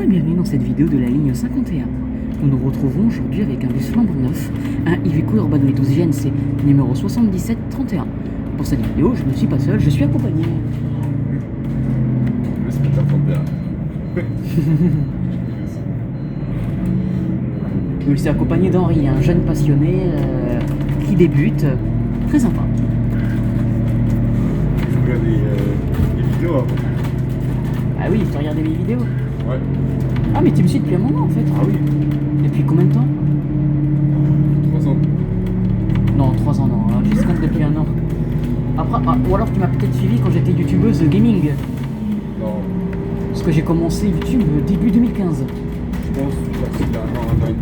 et bienvenue dans cette vidéo de la ligne 51. Nous nous retrouvons aujourd'hui avec un bus flambant neuf, un Iveco Urban V12 GNC numéro 7731. Pour cette vidéo, je ne suis pas seul, je suis accompagné. Le spectacle bien. Je suis accompagné d'Henri, un jeune passionné qui débute, très sympa. Je regarde les vidéos avant. Ah oui, tu regardais mes vidéos? Ouais. Ah mais tu me suis depuis un moment en fait. Ah oui. Depuis combien de temps? 3 ans. Non, 3 ans non, juste compte depuis 1 an. Après, ou alors tu m'as peut-être suivi quand j'étais youtubeuse gaming. Non. Parce que j'ai commencé YouTube début 2015. Je pense que c'est il y a un an et demi.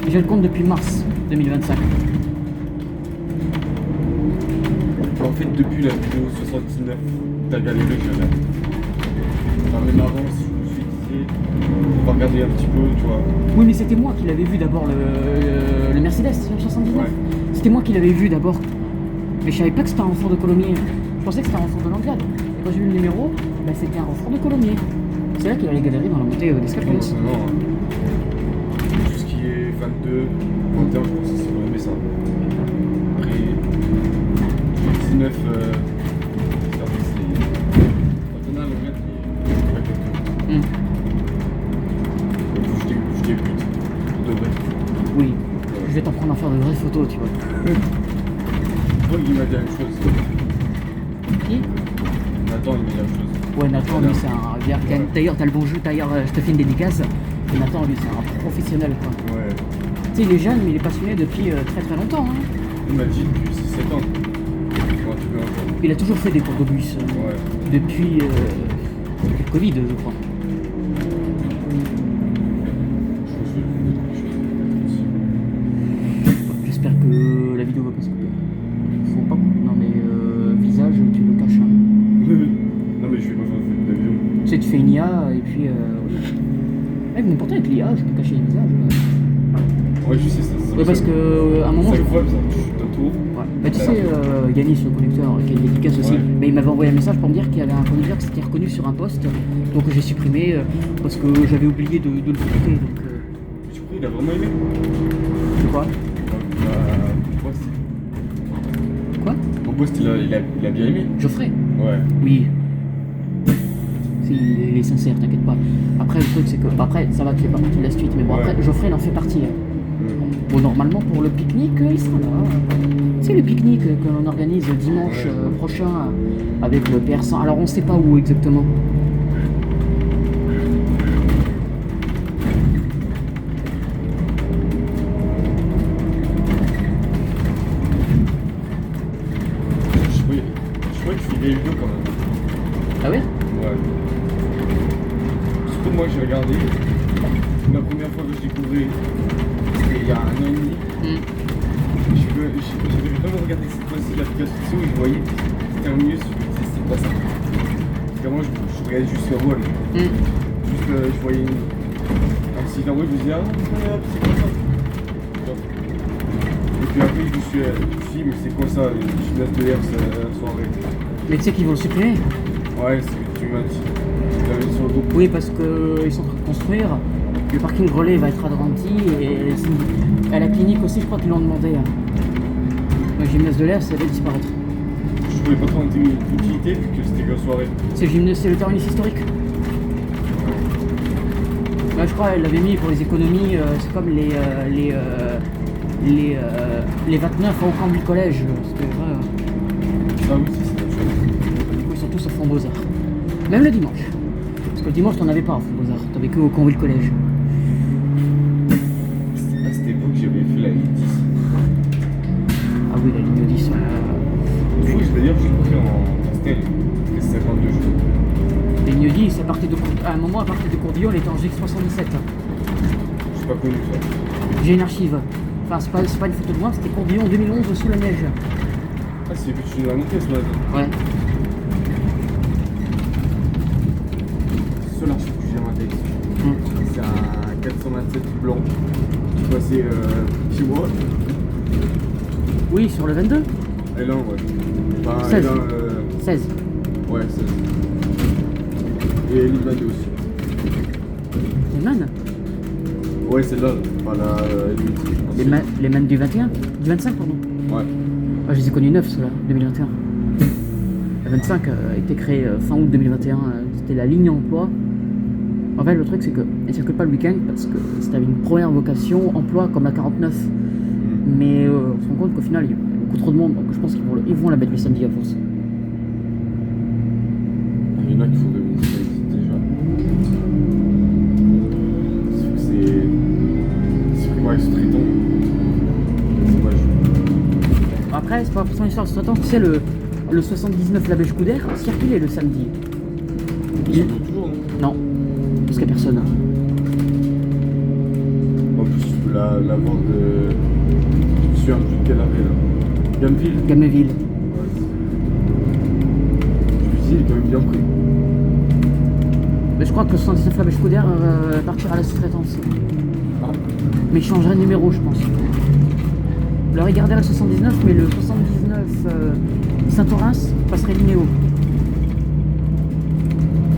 Et je le compte depuis mars 2025. En fait, depuis la vidéo 79, t'as galéré, je regarde. Enfin, même avant, si je me suis dit, on va regarder un petit peu, tu vois. Oui, mais c'était moi qui l'avais vu d'abord, le Mercedes 79. Ouais. C'était moi qui l'avais vu d'abord. Mais je savais pas que c'était un renfort de Colomiers. Je pensais que c'était un renfort de Langlade. Et quand j'ai vu le numéro, bah, c'était un renfort de Colomiers. C'est là qu'il allait galérer dans la montée d'Escalpons. Non, tout ce qui est 22, 21, je pense que c'est vraiment ça. Après, 19, c'est maintenant, le mec, il est pas quelque chose. Je débute, pour de vrai. Oui, je vais t'en prendre à faire de vraies photos, tu vois. Toi, il m'a dit la même chose. Qui? Nathan, il m'a dit la même chose. Ouais, Nathan, lui, c'est un. D'ailleurs, t'as le bon jeu, d'ailleurs, je te fais une dédicace. Et Nathan, lui, c'est un professionnel, quoi. Ouais. Tu sais, il est jeune, mais il est passionné depuis très très longtemps. Hein. Il m'a dit depuis 7 ans. Quand tu veux un jour. Il a toujours fait des cours de bus. Ouais. Depuis le Covid, je crois. J'espère que la vidéo va pas se couper. Faut pas. Non, mais visage, tu le caches. Hein. Non, mais je vais pas faire de vidéo. Tu sais, tu fais une IA et puis. Oui. Ouais, mais pourtant, avec l'IA, je peux cacher les visages. Ouais, je sais ça. Ouais, parce que à un moment, c'est je. incroyable ça. Tu t'entoures. Ouais. Bah, tu sais, Yanis, le conducteur, qui est une dédicace aussi, Ouais. mais il m'avait envoyé un message pour me dire qu'il y avait un conducteur qui s'était reconnu sur un poste, donc j'ai supprimé parce que j'avais oublié de le supprimer. Donc, Tu crois il a vraiment aimé? de quoi? Quoi? Mon poste, il a bien aimé. Geoffrey? Ouais. Oui. Si, il est sincère, t'inquiète pas. Après, le truc, c'est que. Bah, après, ça va, tu fais pas partie de la suite, mais bon, Ouais. après, Geoffrey, il en fait partie. Hein. Bon, normalement, pour le pique-nique, il sera là. Tu sais, le pique-nique que l'on organise dimanche prochain avec le PR100. Alors, on sait pas où exactement. Je crois qu'il fait des vidéos quand même. Ah oui? Ouais. Surtout moi, j'ai regardé. La première fois que je découvrais, c'était il y a 1 an et demi. J'avais vraiment regardé cette fois-ci l'application et je voyais c'était un milieu, c'est pas ça. Parce qu'avant, je regardais juste le rôle. Juste, je voyais un accident, je me disais, ah, c'est quoi ça? Et puis après, je me suis dit, mais c'est quoi ça, une gymnase de l'air, la soirée? Mais tu sais qu'ils vont le supprimer? Ouais, c'est ce que tu m'as dit. Tu l'avais dit sur le groupe. Oui, parce qu'ils sont en train de construire. Le parking relais va être agrandi et à la clinique aussi, je crois qu'ils l'ont demandé. Hein. Le gymnase de l'air, ça va disparaître. Je trouvais pas trop d'utilité vu que c'était que la soirée. C'est le terminus historique. Ouais, je crois qu'elle l'avait mis pour les économies, c'est comme les 29 au camp du collège. C'était vrai. Ah oui, c'est autre chose. Du coup, ils sont tous au fond Beaux-Arts. Même le dimanche. Parce que le dimanche, t'en avais pas au fond Beaux-Arts. T'avais que au camp du collège. À cette époque, j'avais fait la ligne 10. Ah oui, la ligne 10. Du coup, d'ailleurs, je l'ai pris en Castel. C'était 52 jours. La ligne 10, à un moment, à partir de Courbillon, elle était en GX77. J'ai pas connu ça. J'ai une archive. Enfin, c'est pas une photo de moi, c'était Courbillon 2011 sous la neige. Ah, c'est que tu l'as monté ce matin. Ouais. C'est seul archive que j'ai maté. C'est un 427 blanc. Qui passait chez moi. Oui, sur le 22. Et là, ouais. Enfin, 16. et là, 16. ouais, 16. Et l'Ilvade aussi. les man. Ouais, celle-là, pas la Les man du 21, du 25, pardon. Ouais. Ah, je les ai connus neufs, ceux-là, 2021. La 25 a été créée fin août 2021, c'était la ligne emploi. En fait, le truc, c'est qu'elle ne circule pas le week-end parce que c'était une première vocation emploi comme la 49. Mais on se rend compte qu'au final, il y a beaucoup trop de monde, donc je pense qu'ils vont la mettre le samedi à force. Il y en a qui font des déjà. C'est pris par les sous-traitants. C'est dommage. Après, c'est pas forcément l'histoire de sous-traitant, tu sais, le 79 la Bêche Coudert circulait le samedi. Ils sont toujours, non? Non, parce qu'il n'y a personne. En plus, tu peux la voir de. Je me souviens plus de quelle arrêt là. Gameville. Gameville. Ouais. Je me dis, il est quand même bien pris. Mais je crois que le 79 la Bêche Coudert partira à la sous-traitance. Ah. Mais il changerait de numéro, je pense. Alors il garderait le 79, mais le 79 Saint-Orens passerait Linéo.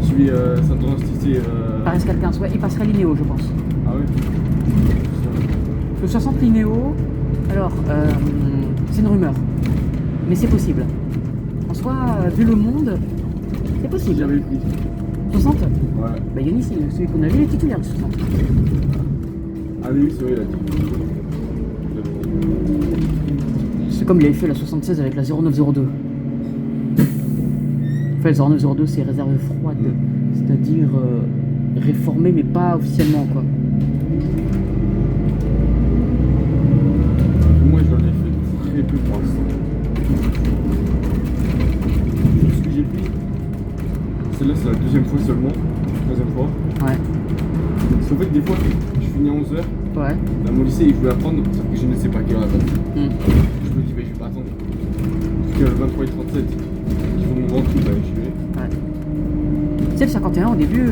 Celui Saint-Orens Tissé. Paris Calquins, ouais, il passerait Linéo, je pense. Ah ouais. Le 60 Linéo, alors, c'est une rumeur, mais c'est possible. En soi, vu le monde, c'est possible. J'avais pris. 60 Ouais. Bah Yannis, celui qu'on a vu, il est titulaire de 60. Ah oui, c'est vrai, il a dit. C'est comme il avait fait la 76 avec la 0902. Enfin, la 0902, c'est réserve froide, c'est-à-dire réformée, mais pas officiellement, quoi. Moi, j'en ai fait très peu pour l'instant. Ce que j'ai pris, celle-là, c'est la deuxième fois seulement. Troisième fois. Ouais. Parce qu'en fait, des fois, je finis à 11h. Ouais. Dans mon lycée, je voulais apprendre, sauf que je ne sais pas quelle heure attendre. Je me dis, mais je vais pas attendre. Jusqu'à 23h37, ils font mon grand truc, bah, je vais. Ouais. Tu sais, le 51, au début,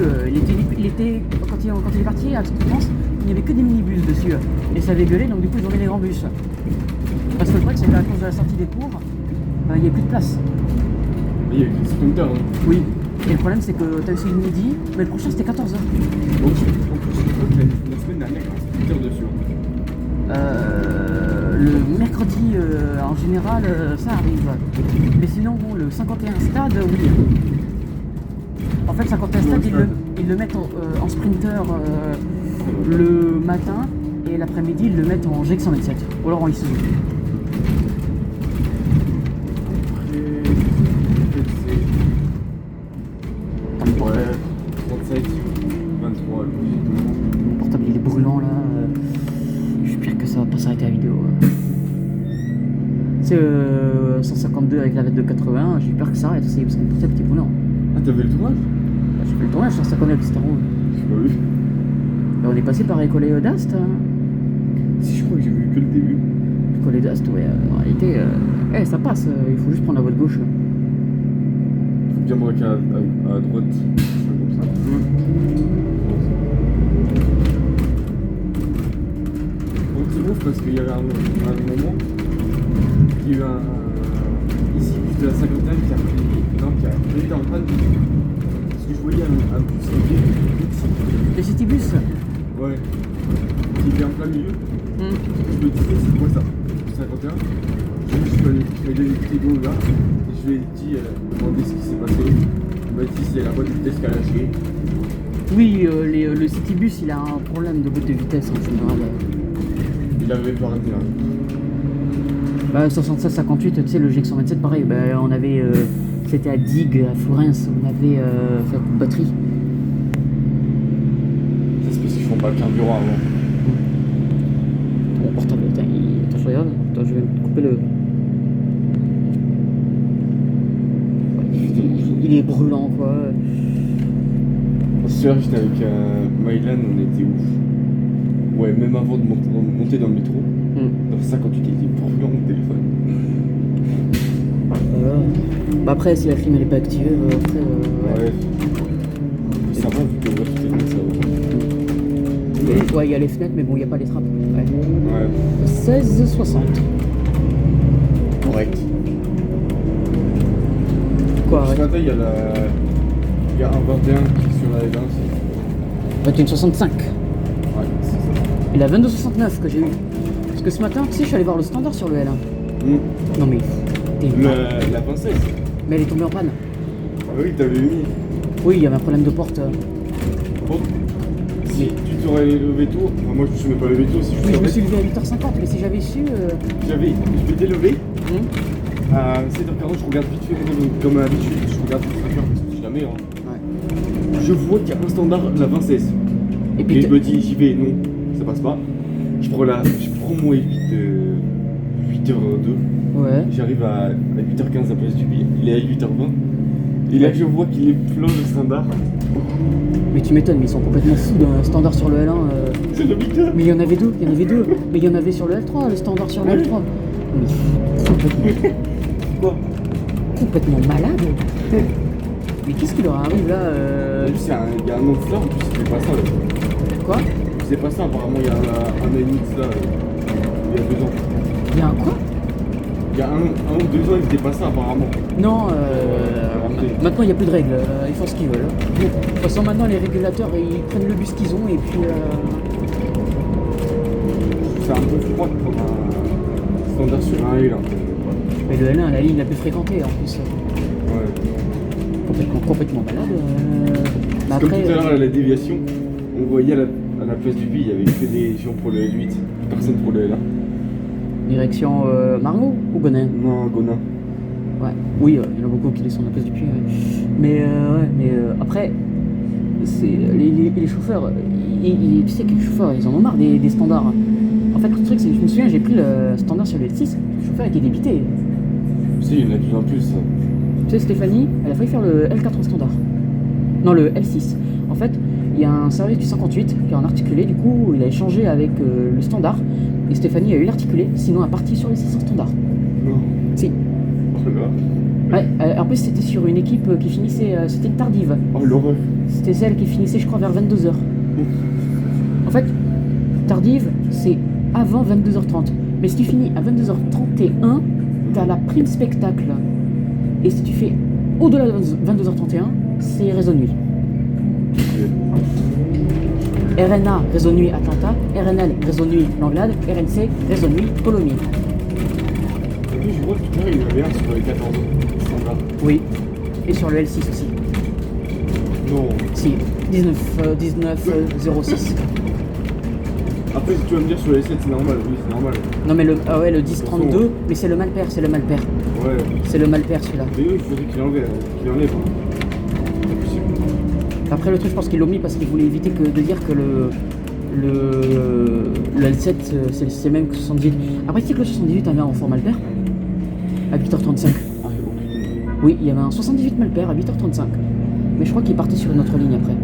il était quand il est parti à toute France, il n'y avait que des minibus dessus. Et ça avait gueulé, donc du coup, ils ont mis les grands bus. Parce que le truc, c'est qu'à cause de la sortie des cours, il n'y avait plus de place. Mais il y a écrit Sprinter, hein. Oui. Et le problème, c'est que tu as eu celui de midi, mais le prochain, c'était 14h. Donc, en plus, je crois que la semaine dernière, il y a un Sprinter dessus. Le mercredi, en général, ça arrive. Mais sinon, bon, le 51 stade, oui. En fait, 51 stade, ils le mettent en sprinter le matin et l'après-midi, ils le mettent en GX127. Ou alors en Isuzu. Ouais, 37, 23, Mon portable, il est brûlant là. J'espère que ça va pas s'arrêter la vidéo. C'est 152 avec la vette de 80, j'espère que ça arrête aussi parce que mon portable était brûlant. Ah, t'avais le tournage? Bah, j'ai fait le tournage sur 152 avec Staro. J'ai pas vu. Bah, on est passé par École d'Ast. Si, je crois que j'ai vu que le début. École d'Ast, ouais, en réalité, ça passe, il faut juste prendre la voie de gauche. Faut bien braquer à droite. Comme ça. Donc c'est ouf parce qu'il y avait un moment, il y a eu ici, plus de la 51 qui a été en panne. Parce que je voyais un bus qui était Le Citybus. ouais, qui était en plein milieu. Je me disais, c'est quoi ça? 51. Je suis allé le petit gros là, et je lui ai dit, demander ce qui s'est passé. Il m'a dit, c'est la boîte de vitesse qui a lâché. Oui, le Citybus, il a un problème de boîte de vitesse en général. Il avait pas arrêté. Bah, 76-58, tu sais, le GX127, pareil, bah, on avait. C'était à Digue, à Florence, on avait fait un coup de batterie. Ça, c'est parce qu'ils font pas le carburant avant. Mon portable, attends, je regarde, attends, je vais couper le. Ouais, il est brûlant, quoi. C'est vrai, j'étais avec Mylan, on était ouf. Ouais, même avant de monter dans le métro, dans 58, il était brûlant mon téléphone. Bah après, si la clim elle est pas activée, après. Ouais. Ça va, vu que le reste, c'est ça va. Ouais, il y a les fenêtres, mais bon, il n'y a pas les trappes. Ouais. Ouais. 16,60. Correct. Quoi, Ce ouais. matin, il y a un 21 qui est sur la L1. 21,65. Ouais, c'est ça. Et la 22,69 que j'ai eu. Parce que ce matin, tu sais, je suis allé voir le standard sur le L1. Non mais. La princesse. Mais elle est tombée en panne. Ah oui, t'avais mis. Oui, il y avait un problème de porte. Bon, si tu t'aurais levé tôt, enfin, moi je me suis même pas levé tôt, si je Oui, je me savais. suis levé à 8h50, mais si j'avais su. Je m'étais levé. À 7h40, je regarde vite fait mon téléphone, comme à l'habitude, je regarde vite fait, parce que jamais. Hein. Ouais. Je vois qu'il y a un standard de la princesse. Et puis. Et je me dis, j'y vais, non, ça passe pas. Je prends mon 8h02. Ouais. J'arrive à 8h15 à la place du billet. Il est à 8h20. Et là, je vois qu'il est plein de standards. Mais tu m'étonnes, mais ils sont complètement fous d'un standard sur le L1. C'est le Victor. Mais il y en avait deux. Mais il y en avait sur le L3, le standard sur le L3. Mais Quoi complètement malade. Mais qu'est-ce qui leur arrive là En plus, il y a un nom de ça, en plus, c'était pas ça. Là. Quoi? C'est pas ça, apparemment, il y a un an et demi de ça, il y a 2 ans. Il y a un quoi? Il y a un ou 2 ans, il n'était pas ça, apparemment. Non, maintenant il n'y a plus de règles, ils font ce qu'ils veulent. De toute façon, maintenant les régulateurs ils prennent le bus qu'ils ont et puis. C'est un peu froid de prendre un standard sur un L. Mais le L1, la ligne la plus fréquentée en plus. Ouais. Complètement malade. Mais Comme après, tout à l'heure à la déviation, on voyait à la place du pays, il y avait que des gens pour le L8, personne pour le L1. direction Margot ou Gonin? Non, Gonin. Ouais. Oui, il y en a beaucoup qui descendent à la place du puits. Ouais. Mais après, c'est les chauffeurs. Tu sais que les chauffeurs, ils en ont marre des standards. En fait, le truc, c'est que je me souviens, j'ai pris le standard sur le L6, le chauffeur était débité. Si, il y en a de plus en plus. Tu sais, Stéphanie, elle a failli faire le L4 en standard. Non, le L6. En fait, il y a un service du 58 qui est en articulé, du coup, il a échangé avec le standard. Et Stéphanie a eu l'articulé, sinon elle est partie sur le 6 en standard. Non. Si. Oh là. Ouais, en plus, c'était sur une équipe qui finissait. C'était une tardive. Oh l'horreur. C'était celle qui finissait, je crois, vers 22h. En fait, tardive, c'est avant 22h30. Mais si tu finis à 22h31, t'as la prime spectacle. Et si tu fais au-delà de 22h31, c'est réseau nuit. RNA, réseau nuit Atlanta, RNL, réseau nuit Langlade, RNC, réseau nuit Colomiers. Et puis je vois que tout à l'heure il y en avait un sur les 14 standards. Oui. Et sur le L6 aussi. Non. Si, 1906. Après, si tu vas me dire sur les 7, c'est normal, oui, c'est normal. Non mais le 1032, mais c'est le malpair, Ouais. C'est le malpair celui-là. Mais oui, il faudrait qu'il enlève. Hein. C'est possible. Après le truc, je pense qu'il l'a mis parce qu'il voulait éviter de dire que le L7 c'est le même que 78. Après, tu sais que le 78 avait un renfort malpair à 8h35. Ah, ok. Oui, il y avait un 78 malpair à 8h35. Mais je crois qu'il partait sur une autre ligne après.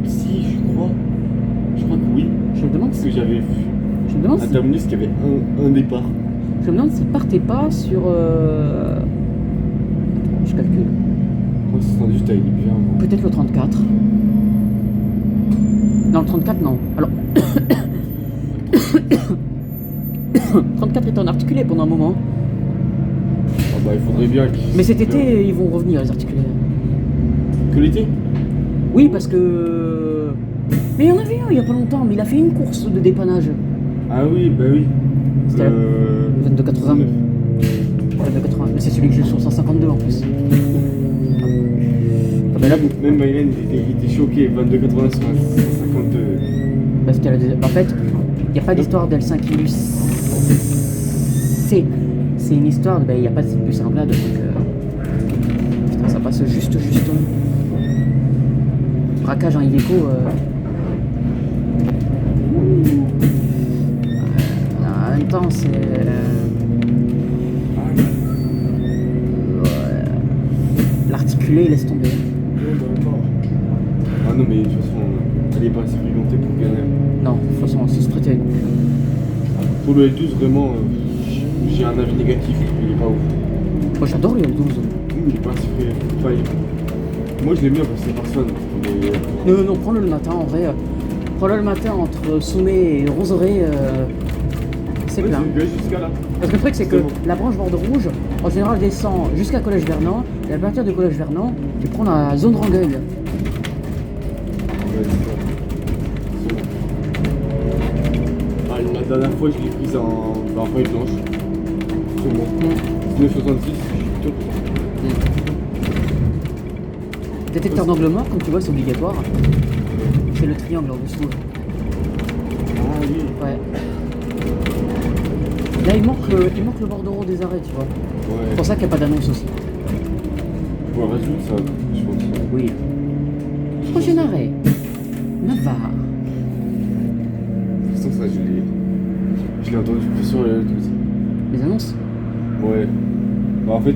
Si, je crois. Je crois que oui. Je me demande Parce si. que j'avais vu Je me demande à si. terminus qu'il y avait un départ. Je me demande s'il partait pas sur. Attends, je calcule. Moi, c'est juste avec bien. Peut-être le 34. Non, le 34, non. Alors. 34 est en articulé pendant un moment. Ah bah, il faudrait bien qu'ils. Mais cet été, ils vont revenir, les articulés. Que l'été? Oui, parce que. Mais il y en avait un il y a pas longtemps, mais il a fait une course de dépannage. Ah oui, bah oui. C'était 22,80. 22,80. Mais c'est celui que j'ai sur 152 en plus. Ah bah là, Même Mylène, il était choqué. 22,80 sur 152. parce qu'elle a des... En fait, il n'y a pas d'histoire d'L5 c'est une histoire, il n'y a pas de bus en glade, donc putain, ça passe juste. Braquage en Iveco. En même temps, c'est. L'articulé, laisse tomber. Ah non, mais de toute façon, elle est pas assez fréquentée pour gagner. Non, de toute façon, c'est traité. Pour le L12, vraiment, j'ai un avis négatif. Il est pas ouf. Moi, j'adore le L12. Il est pas assez fréquenté. Enfin, moi, je l'aime bien parce que c'est personne. Mais... Non, prends-le le matin, en vrai. Prends-le le matin entre Soumet et Roseraie. C'est ouais, plein. C'est jusqu'à là. Parce que le truc, c'est que Bon. la branche borde rouge, en général, descend jusqu'à Collège Vernon. Et à partir de Collège Vernon, tu prends la zone Rangueil. Ouais, c'est ça. La dernière fois, je l'ai prise en feuille blanche. C'est bon. 1966, je suis top. Détecteur d'angle mort, comme tu vois, c'est obligatoire. C'est le triangle en dessous. Ah oui. Ouais. Là, il manque le bordereau des arrêts, tu vois. Ouais. C'est pour ça qu'il n'y a pas d'annonce aussi. Je vois résoudre ça, je pense. Oui. Prochain arrêt. Navarre. De toute façon, ça, je l'ai entendu plus sur les Les annonces. Ouais. Bah, en fait,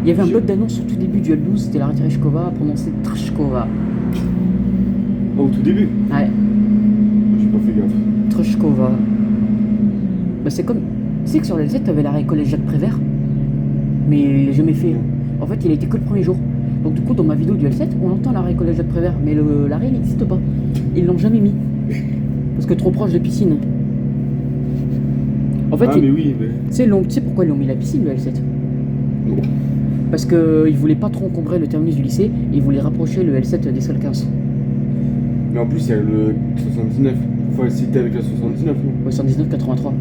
Il y avait un bug d'annonce au tout début du L12, c'était l'arrêt Tereshkova, prononcé Trashkova. oh, au tout début, Ouais, j'ai pas fait gaffe. Trashkova. Bah c'est comme... Tu sais que sur la L7, t'avais l'arrêt collège Jacques Prévert, mais il l'a jamais fait. En fait, il a été que le premier jour. Donc du coup, dans ma vidéo du L7, on entend l'arrêt collège Jacques Prévert, mais l'arrêt il n'existe pas. Ils l'ont jamais mis. Parce que trop proche de piscine. En fait, Ah, mais oui, mais. tu sais pourquoi ils ont mis la piscine, le L7? Non. Parce qu'ils voulaient pas trop encombrer le terminus du lycée, et ils voulaient rapprocher le L7 des salles 15. Mais en plus, il y a le 79. Faut citer avec la 79, non? Ouais, 119-83.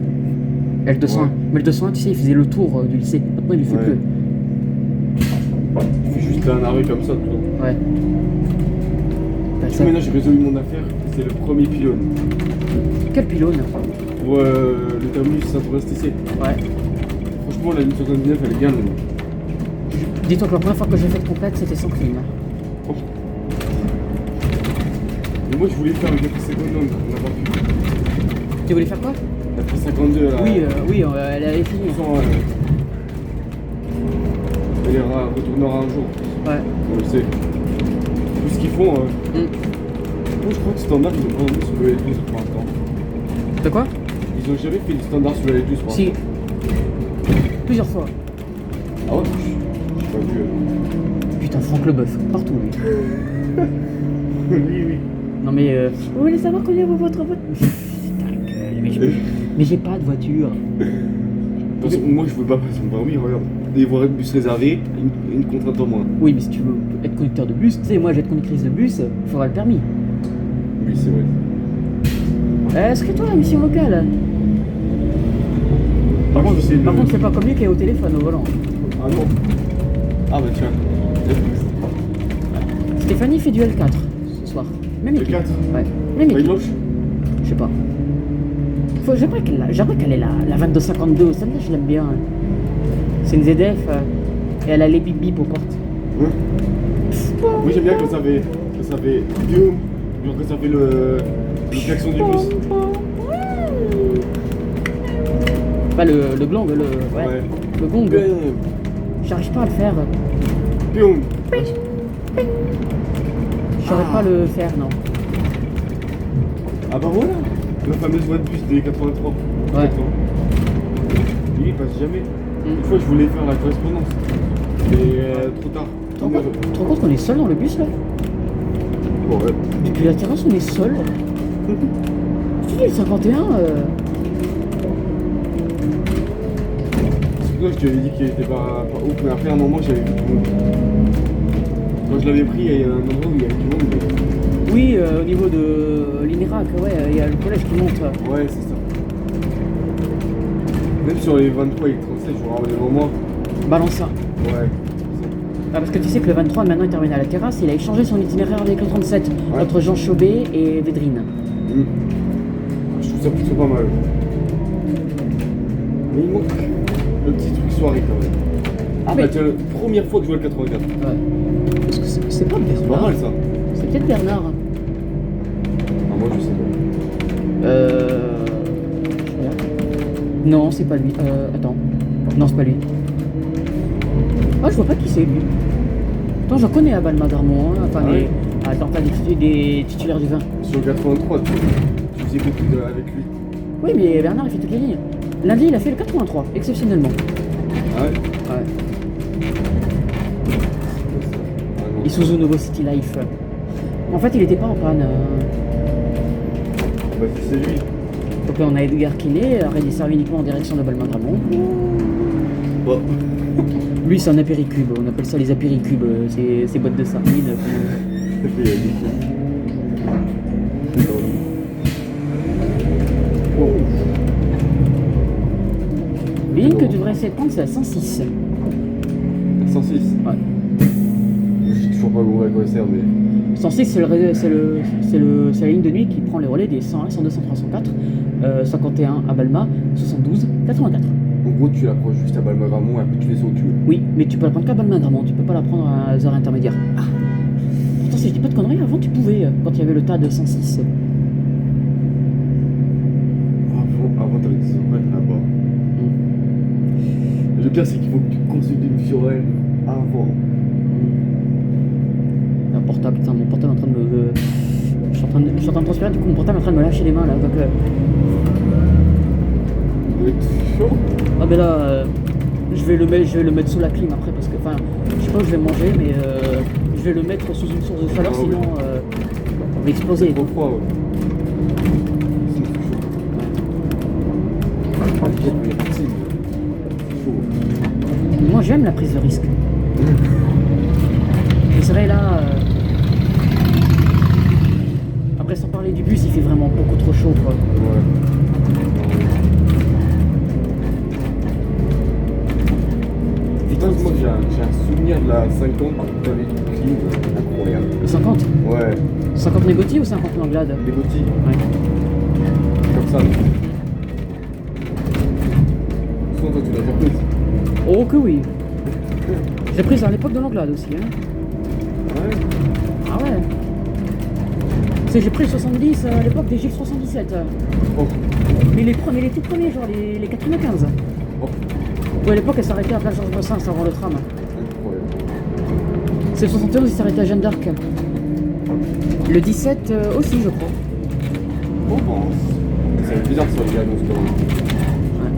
Et le 201. Ouais. Mais le 201, tu sais, il faisait le tour du lycée. Maintenant, il le fait Ouais. plus. Il fait juste un arrêt comme ça, tout le temps. Ouais. Bah, Du ça- coup, maintenant, j'ai résolu mon affaire. C'est le premier pylône. Quel pylône? Pour le terminus Saint-Ouen-STC. Ouais. Franchement, la ligne 79, elle est bien longue. Dis-toi que la première fois que j'ai fait complète, c'était sans clim. Oh. Mais moi, je voulais faire avec la P52, on n'a pas pu. Tu voulais faire quoi? La P52, là. Oui, elle avait fini. Elle retournera un jour. Ouais. On le sait. Tout ce qu'ils font. Moi, je crois que standard, ils ont pas mis sur le L12 pour l'instant. De quoi? Ils ont jamais fait le standard sur le L12 pour Si. l'instant. Plusieurs fois. Ah ouais? J'ai pas vu. Putain, Franck Leboeuf, partout lui. Oui. Non mais vous voulez savoir combien vaut votre voiture? Ta gueule, mais j'ai pas de voiture. Parce que moi, je veux pas passer mon permis, regarde. Des voies de bus réservées, une contrainte en moins. Oui, mais si tu veux être conducteur de bus, tu sais, moi je vais être conductrice de bus, il faudra le permis. Oui, c'est vrai. Inscris-toi à la mission locale. Par contre, c'est pas comme lui qui est au téléphone au volant. Ah non. Ah bah tiens. Stéphanie fait du L4 ce soir. Même Le équipe. 4. Ouais. Même Feuille équipe. blanche. Je sais pas. J'aimerais qu'elle ait la 2252, celle-là je l'aime bien. C'est une ZF et elle a les bip bip aux portes. Hein? Oui, j'aime bien quand ça fait. Boum. Genre quand ça fait le klaxon du bus. Bah le gong, ouais. Le gong. J'arrive pas à le faire. Boum. Je saurais pas le faire, non. Ah bah voilà. La fameuse voie de bus des 83. Ouais. Lui, il passe jamais. Une fois, je voulais faire la correspondance. Mais trop tard. Tu te rends compte qu'on est seul dans le bus là? Bon, ouais. Depuis la terrasse, on est seul. Tu dis le 51, C'est pour ça que je t'avais dit qu'il était pas ouf, mais après un moment j'avais vu tout le monde. Quand je l'avais pris, il y a un endroit où il y avait du monde. Mais... oui, au niveau de l'INERAC, ouais, il y a le collège qui monte. Ouais, c'est ça. Même sur les 23 et les 37, je vois des moments. Balance ça. Ouais. Ah, parce que tu sais que le 23, maintenant il termine à la terrasse, il a échangé son itinéraire avec le 37, Ouais. entre Jean Chauvet et Védrine. Je trouve ça plutôt pas mal. Mais il manque le petit truc soirée quand même. Ah, Bah, tiens, première fois que je vois le 84. Ouais. Parce que c'est pas C'est pas Bernard. mal ça. C'est peut-être Bernard. Ah, moi je sais pas. Je regarde. Non, c'est pas lui. Attends. Non, c'est pas lui. Ah, je vois pas qui c'est lui. Attends, j'en connais à Balma-Darmon, hein. Enfin, Ah ouais. attends, t'as des titulaires du vin. Sur le 83, tu faisais beaucoup avec lui. Oui, mais Bernard, il fait toutes les lignes. Lundi, il a fait le 83, exceptionnellement. Ah ouais. Ouais. Ah non. Isuzu Novo City Life. En fait, il était pas en panne. Bah c'est lui. Donc là, on a Edgar Quinet, arrêt desservi uniquement en direction de Balma-Darmon. Bon. Lui, c'est un apéricube. On appelle ça les apéricubes. Ces boîtes de sardines. Oh. La ligne que tu devrais essayer de prendre, c'est la 106. 106. Ouais. Je sais toujours pas à quoi ça sert, mais. 106, c'est la ligne de nuit qui prend les relais des 101, 102, 103, 104, 51 à Balma, 72, 84. En gros, tu l'approches juste à Balma-Gramont et après tu descends où tu veux. Oui, mais tu peux la prendre qu'à Balma-Gramont, tu peux pas la prendre à heures intermédiaires. Pourtant, si je dis pas de conneries, avant tu pouvais, quand il y avait le tas de 106. Avant t'avais des horaires là-bas. Le pire, c'est qu'il faut que tu consultes une fiorelle avant. Un portable, putain, mon portable est en train de me. Je suis en train de transpirer, du coup mon portable est en train de me lâcher les mains là, donc. Vous êtes chaud? Ah ben là, je vais le mettre sous la clim après parce que, enfin, je sais pas où je vais manger, mais je vais le mettre sous une source de chaleur, Ah, sinon oui. on va exploser. Trop froid, ouais. Sinon, c'est chaud. Ah, le jet, mais c'est chaud. Moi j'aime la prise de risque. Mais c'est vrai là. Après, sans parler du bus, il fait vraiment beaucoup trop chaud quoi. Ouais. Putain, moi j'ai un souvenir de la 50 où t'avais une clim incroyable. Le 50 Ouais, 50 Négoti ou 50 Langlade? des Gauthier, Ouais. comme ça. Souvent, toi tu l'as déjà prise. Oh que oui. J'ai prise à l'époque de Langlade aussi. Hein. Ouais. Ah ouais. C'est j'ai pris le 70 à l'époque des GX77. Oh. Mais les tout premiers, genre les 95. Oh. Ouais, à l'époque elle s'arrêtait à Place Georges Brassens avant le tram. Incroyable. C'est le 71, il s'arrêtait à Jeanne d'Arc. Le 17 aussi, je crois. On pense. Ça fait bizarre sur les annonces quand même. Ouais.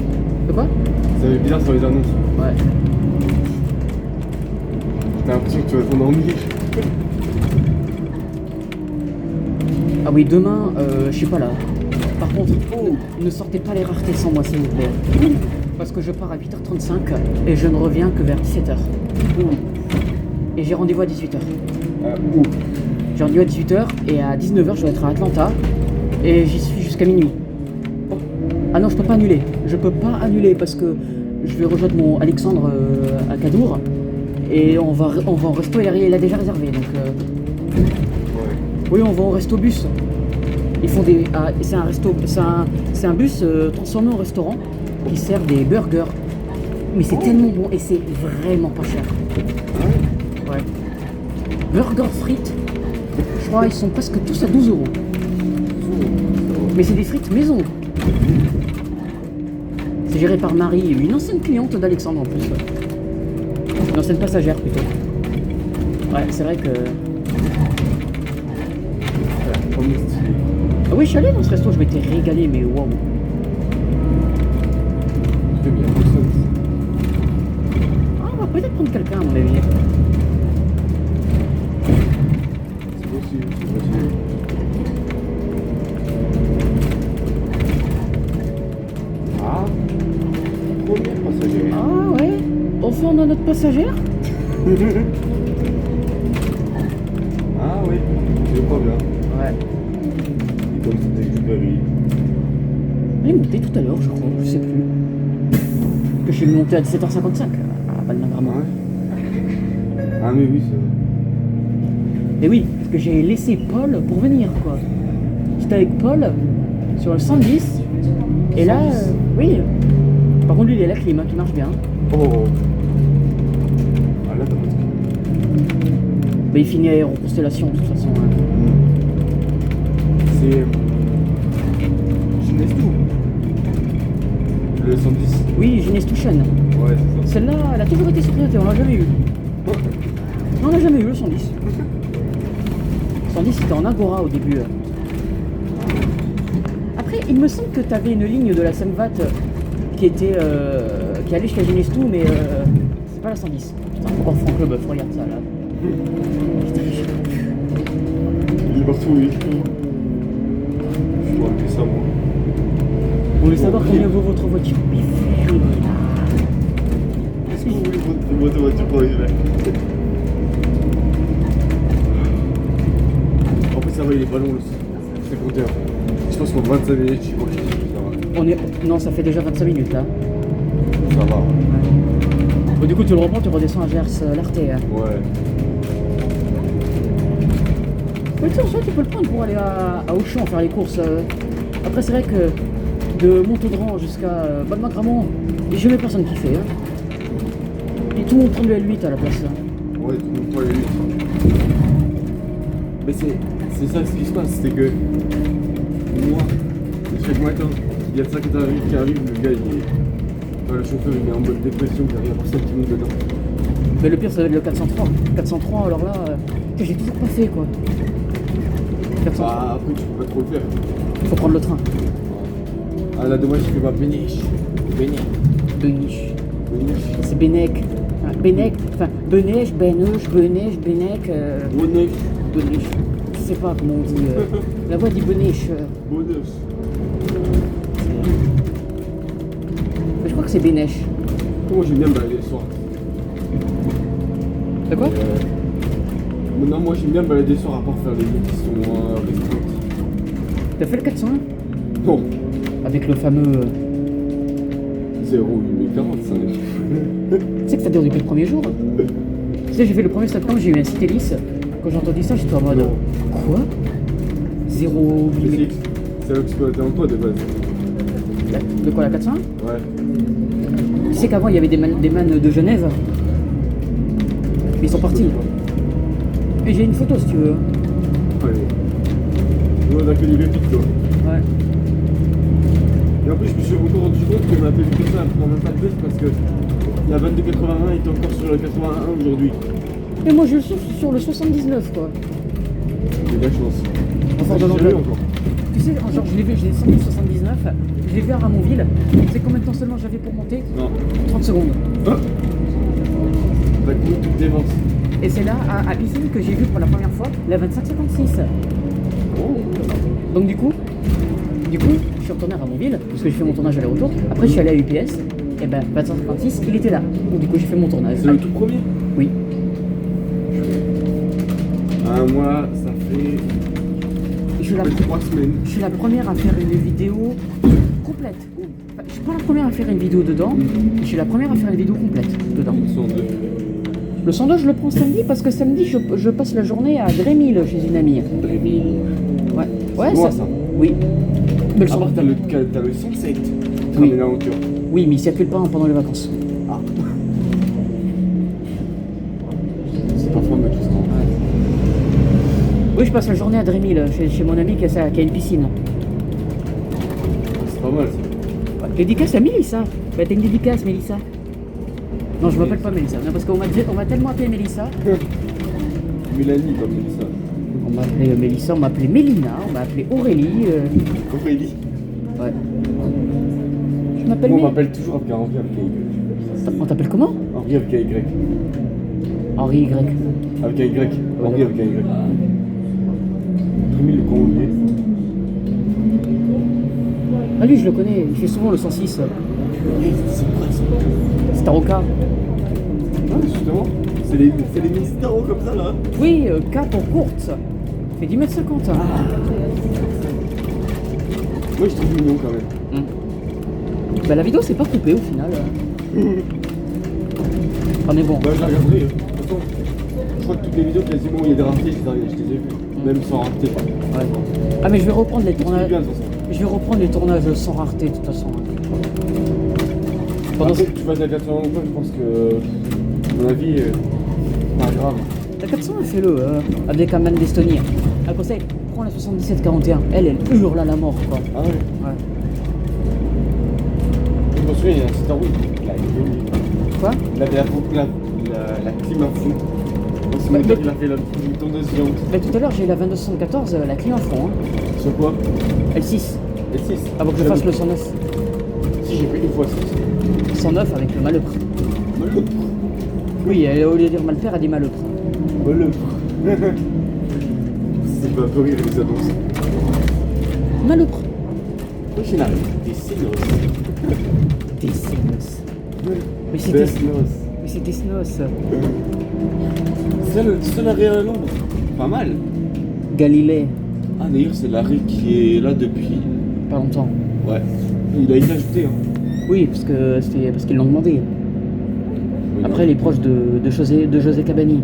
De quoi? Ça fait bizarre sur les annonces. Ouais. J'ai l'impression que tu vas t'endormir. Ah oui, demain, je suis pas là. Par contre, ne sortez pas les raretés sans moi, s'il vous plaît. Parce que je pars à 8h35 et je ne reviens que vers 17h. Et j'ai rendez-vous à 18h. Où? J'ai rendez-vous à 18h et à 19h, je dois être à Atlanta. Et j'y suis jusqu'à minuit. Ah non, je peux pas annuler. Je peux pas annuler parce que je vais rejoindre mon Alexandre à Cadour. Et on va au resto, il a déjà réservé. Donc, Ouais. oui, on va au resto bus. Ils font des. C'est un resto. C'est un bus transformé en restaurant qui sert des burgers. Mais c'est tellement bon et c'est vraiment pas cher. Ouais. Burgers frites. Je crois ils sont presque tous à 12 €. Mais c'est des frites maison. C'est géré par Marie, une ancienne cliente d'Alexandre en plus. Une ancienne passagère plutôt. Ouais, c'est vrai que. Ah oui, je suis allé dans ce resto, je m'étais régalé, mais waouh. Ah, on va peut-être prendre quelqu'un à mon avis. C'est possible, c'est possible. Ah, première passagère. Ah ouais. Enfin, on a notre passagère. Ah oui, je crois bien. Ouais. Et comme c'était Exupéry. Il est monté tout à l'heure, je crois, je sais plus. Que je suis monté à 17h55 à Balma-Gramont. Ouais. Ah mais oui, c'est vrai. Et oui, parce que j'ai laissé Paul pour venir, quoi. J'étais avec Paul sur le 110. Et là, 110. oui. Par contre, lui, il a la clim hein, qui marche bien. Oh. Ah là, t'as pas de Mais il finit en constellation, de toute façon. Hein. C'est. Ginestou. Le 110. Oui, Ginestouchen. Ouais, c'est ça. Celle-là, elle a toujours été sous-traitée, on l'a jamais eu. Non, on l'a jamais eu, le 110. Le 110, c'était en Agora au début. Après, il me semble que tu avais une ligne de la Semvat qui était qui allait jusqu'à Ginestou, mais c'est pas la 110. Putain, encore Franck Leboeuf, regarde ça là. Putain, je sais pas. Il est partout, oui. Je dois appeler ça, moi. Vous voulez savoir combien vaut votre voiture? Mais ferme là. Est-ce que vous voulez votre voiture pour arriver? En plus, ça va, il est pas long le 51. Je pense qu'en 25 minutes, je suis ça va. Non, ça fait déjà 25 minutes là. Ça ça va. Bon, du coup, tu le reprends, tu redescends à Gers, l'Arte. Hein. Ouais. Ouais, tu sais, en soi, tu peux le prendre pour aller à Auchan faire les courses. Après, c'est vrai que de Montaudran jusqu'à Balmacramont, il n'y a jamais personne qui fait. Hein. Et tout le monde prend le L8 à la place. Hein. Ouais, tout le monde prend les 8. Mais c'est ça ce qui se passe, c'est que moi, chaque matin, il y a ça qui arrive, le gars il est. Enfin, le chauffeur il est en mode dépression, il n'y a rien pour ça qui monte dedans. Mais le pire, ça va être le 403. 403, alors là, que j'ai toujours pas fait quoi. 403. Bah après tu peux pas trop le faire. Faut prendre le train. Ah là dommage tu fais pas Béniche. Beniche. Béniche. C'est Benec. Enfin, Benec, enfin Benèche, Beneuche, Benèche, Benec. Bonneuf. Benèche. Je sais pas comment on dit. La voix dit Benèche. Bonneuf. Je crois que c'est Benèche. Moi j'aime bien me balader le soir. C'est quoi Non, moi j'aime bien me balader le soir à part faire les nuits qui sont restreintes. T'as fait le 401 Non. avec le fameux. 0,45. Tu sais que ça dure depuis le premier jour. Tu sais, j'ai fait le 1er septembre, j'ai eu un Citélis. Quand j'ai entendu ça, j'étais en mode. Non. Quoi 0 Mais mm. c'est exploité en quoi de base? De quoi, la 401 Ouais. Tu sais qu'avant, il y avait des mannes de Genève. Mais ils sont partis. Et j'ai une photo si tu veux. Ouais. Nous on a que des pépites quoi. Ouais. Et en plus je me suis encore rendu compte que ma pépite ça prend même pas de baisse parce que la 2281 est encore sur le 81 aujourd'hui. Et moi, je le souffle sur le 79 quoi. J'ai de la chance. Enfin, J'ai dans jamais eu l'anglais. encore. Tu sais, genre, je l'ai descendu le 79, je l'ai vu à Ramonville. Tu sais combien de temps seulement j'avais pour monter Non. 30 secondes. Ah D'un coup, tu te dévances. Et c'est là, à Isigny, que j'ai vu pour la première fois la 2556. Oh. Donc du coup, je suis retourné à Ramonville, parce que j'ai fait mon tournage aller-retour. Après, je suis allé à UPS, et ben 2556, il était là. Donc du coup, j'ai fait mon tournage. C'est le tout premier? Oui. Ah, moi, ça fait. Je suis, 3 semaines. je suis la première à faire une vidéo complète. Enfin, je suis pas la première à faire une vidéo dedans, je suis la première à faire une vidéo complète dedans. Ils sont deux. Le sondage, je le prends samedi, parce que samedi, je passe la journée à Drémil chez une amie. Drémil. Ouais, ouais, Moi, ça. Oui. Mais le Ah, sondage, t'as le 107. Oui. Là, en voiture. oui, mais il circule pas pendant les vacances. Ah. C'est pas fameux tout ça. Oui, je passe la journée à Drémil, chez mon ami qui a une piscine. C'est pas mal ça. Ouais. Dédicace à Mélissa. Bah, t'as une dédicace, Mélissa. Non, je m'appelle pas Mélissa. Non, parce qu'on m'a tellement appelé Mélissa. Mélanie comme ça. On m'a appelé Mélissa, on m'a appelé Mélina, on m'a appelé Aurélie. Aurélie. Ouais. Je m'appelle Moi on Mélissa. m'appelle toujours avec Henri avec Y. On t'appelle comment Henri avec un Y. Henri Y. Avec un Y. Henri avec un Y. Drémil le colombier. Ah, lui, je le connais, il fait souvent le 106. C'est quoi ça? C'est Taroka. Ouais, justement. C'est les ministères comme ça là. Oui, K pour courte. Fait 10,50 m. Moi je trouve mignon quand même. Bah, la vidéo, c'est pas coupé au final. Ah, mais bon. Bah je la regarderai. De toute façon, je crois que toutes les vidéos quasiment où il y a des raretés, je les ai vues. Même sans rareté. Ouais. Ah, mais je vais reprendre les C'est tournages. bien de toute façon. Je vais reprendre les tournages sans rareté de toute façon. Pendant Après que tu fasses la 400 ou pas, je pense que, à mon avis, pas grave. la 400, fais-le avec un man d'Estonie. Un conseil, prends la 7741. Elle hurle à la mort quoi. Ah ouais. Ouais. Je me souviens, il y a un Star Wars. Quoi Il avait la clim à fond. Donc c'est mon père qui a fait la tondeuse géante. Bah, tout à l'heure, j'ai eu la 2274, la clim à fond. Hein. Sur quoi? L6, L6. avant que je fasse le 109. Si j'ai pris une fois 6. 109 avec le malheur. Malheur. Oui, elle, au lieu de dire malpère, elle dit malheur. Malheur. C'est pas un peu rire les annonces. Malheur. Prochaine arrive. Des Sinos. Des Snos. Mais c'est Des des Sinos. Mais c'est des Snos. C'est le seul arrêt à Londres. Pas mal. Galilée, Ah d'ailleurs c'est l'arrêt qui est là depuis. pas longtemps. Ouais. Il a été ajouté hein. Oui, parce que c'est parce qu'ils l'ont demandé. Oui, Après, il est proche de José Cabani.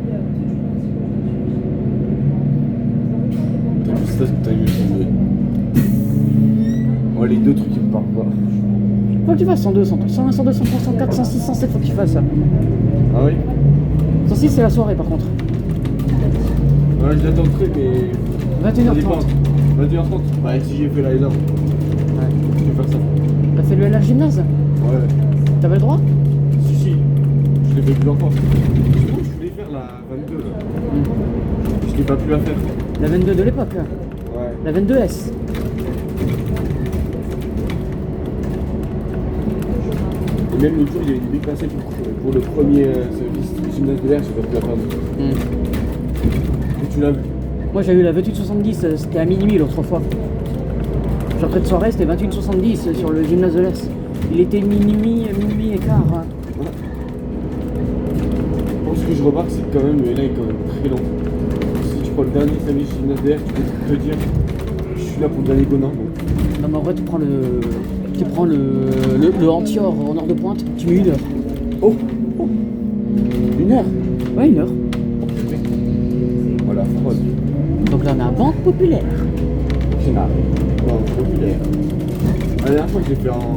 t'as vu ça, ce que t'as vu tomber. Oh, les deux trucs qui me parlent pas. Faut que tu fasses 102, 103, 101, 102, 103, 104, 106, 107, faut que tu fasses ça. Ah oui? 106, c'est la soirée par contre. Ouais, je l'attendrai, mais. 21h30. 21h30. Bah, si j'ai fait la L1, Ouais. je vais faire ça. T'as fait le LH gymnase? Ouais. T'avais le droit? Si. Je l'ai fait plusieurs fois. Je crois que je voulais faire la 22 là. Je l'ai pas pu la faire. La 22 de l'époque. Ouais. La 22S. Et même l'autre jour, il y avait une big passée pour le premier service gymnase de l'air, j'ai pas pu la faire. Et tu l'as vu? Moi j'ai eu la 2870, c'était à minuit l'autre fois. J'entrée de soirée, c'était 2870 sur le gymnase de l'Est. Il était minuit et quart. Hein. Ouais. Bon, ce que je remarque, c'est que quand même, le L1 est quand même très long. Si tu prends le dernier service gymnase de l'air, tu peux te dire, je suis là pour le dernier bonheur. Donc. Non mais en vrai, tu prends le Antior en heure de pointe, tu mets 1 heure. Oh, 1 heure. Ouais, 1 heure. Oh, putain. Voilà, fraude. Donc là on a Banque Populaire. Génial. Bon, populaire. La dernière fois que j'ai fait en.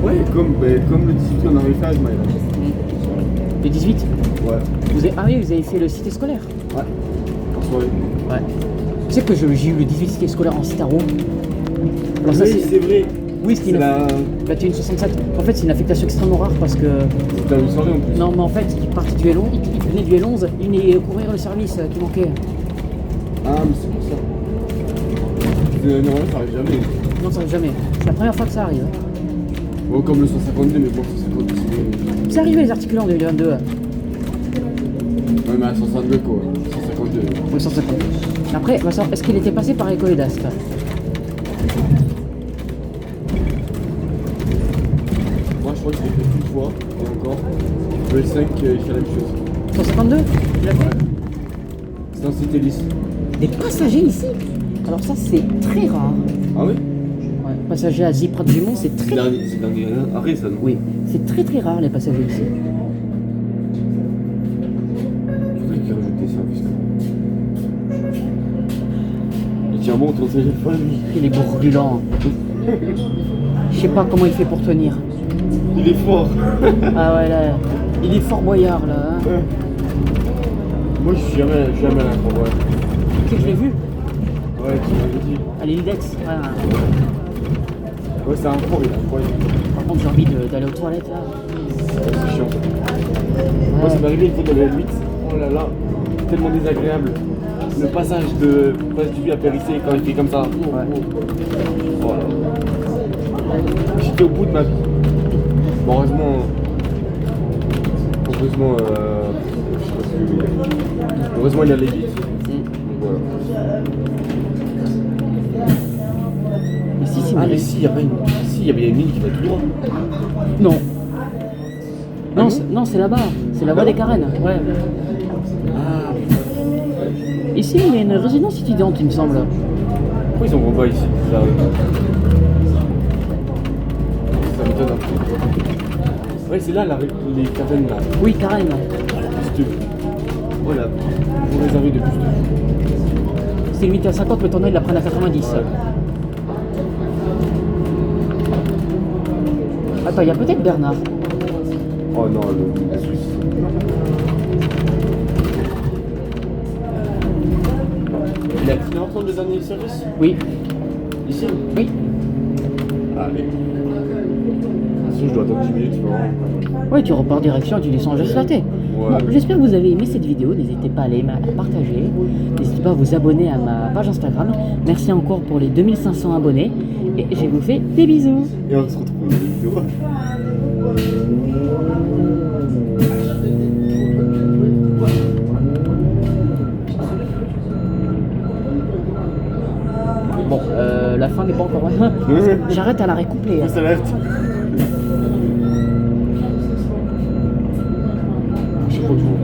Ouais, comme le 18 on avait fait à Agmaï. Le 18. Ouais. Ah oui, vous avez fait le cité scolaire. Ouais. En soirée. Ouais. Tu sais que j'ai eu le 18 cité scolaire en Citaro. Alors ça Oui, c'est vrai. Oui, c'était C'est la. 2167. En fait, c'est une affectation extrêmement rare parce que. T'as une soirée en plus. Non, mais en fait, il partait du L11, il venait du L11, il venait courir le service qui manquait. Ah, mais c'est pour ça. Normalement, ça arrive jamais. Non, ça arrive jamais. C'est la première fois que ça arrive. Bon, comme le 152, mais bon, 152, c'est. C'est arrivé les articulants en 2022. Ouais, mais à 152 quoi. 152. Oui, 150. Après, on va savoir, est-ce qu'il était passé par l'école d'Ast? Moi, je crois que je l'ai fait une fois, et encore. Le L5, il fait la même chose. 152? Tu l'as fait? C'est un cité lisse. Des passagers ici? Alors ça, c'est très rare. Ah oui? Ouais, passagers à Ziprat du Mont, c'est très... C'est le dernier arrêt, ça, non? Oui, c'est très très rare les passagers ici. Faudrait qu'il rajoute des services, quoi. Il tient bon ton téléphone. Il est brûlant. Je sais pas comment il fait pour tenir. Il est fort. Ah ouais, là, il est fort boyard, là. Hein. Moi, je suis jamais allé à la croix, ouais. Tu sais que je l'ai vu Ouais, tu m'avais dit. à l'île d'Aix. Ouais. Ouais, c'est un fort, il est incroyable. Par contre, j'ai envie d'aller aux toilettes, là. C'est chiant. Moi, ça m'est arrivé une fois dans la L8. Oh là là, tellement désagréable. Le passage de Place du Puy à Périssé, quand il fait comme ça. Oh là là. J'étais au bout de ma vie. Bon, heureusement, je sais pas ce que je veux dire. Heureusement, il y a les vite. Voilà. Mais si, c'est Ah, une- mais si, il y a pas une. Si, il y a bien une ligne qui va tout droit. Non. Ah Non, non non, c'est là-bas. C'est la voie des Carènes. Ouais. Ah, Ici, il y a une résidence étudiante, il me semble. pourquoi ils en vont pas ici? Ça m'étonne un peu. Ouais, c'est là les cavernes là. Oui, Carène. Voilà, plus de. Voilà, vous réservez de plus de. C'est limité à 50, mais ton œil, ils la prennent à 90. Ouais. Attends, il y a peut-être Bernard. Oh non, le Suisse. Il a pris longtemps le dernier service? Oui. Ici? Oui. Allez. Sinon, je dois attendre 10 minutes, tu vois. Oui, tu repars direction, tu descends juste la tête. Ouais. Bon, j'espère que vous avez aimé cette vidéo. N'hésitez pas à l'aimer, à la partager. N'hésitez pas à vous abonner à ma page Instagram. Merci encore pour les 2500 abonnés. Et je vous fais des bisous. Et on se retrouve dans une vidéo. Bon, la fin n'est pas encore. J'arrête à l'arrêt complet. Hein. Ça l'alerte. Je crois que je vois.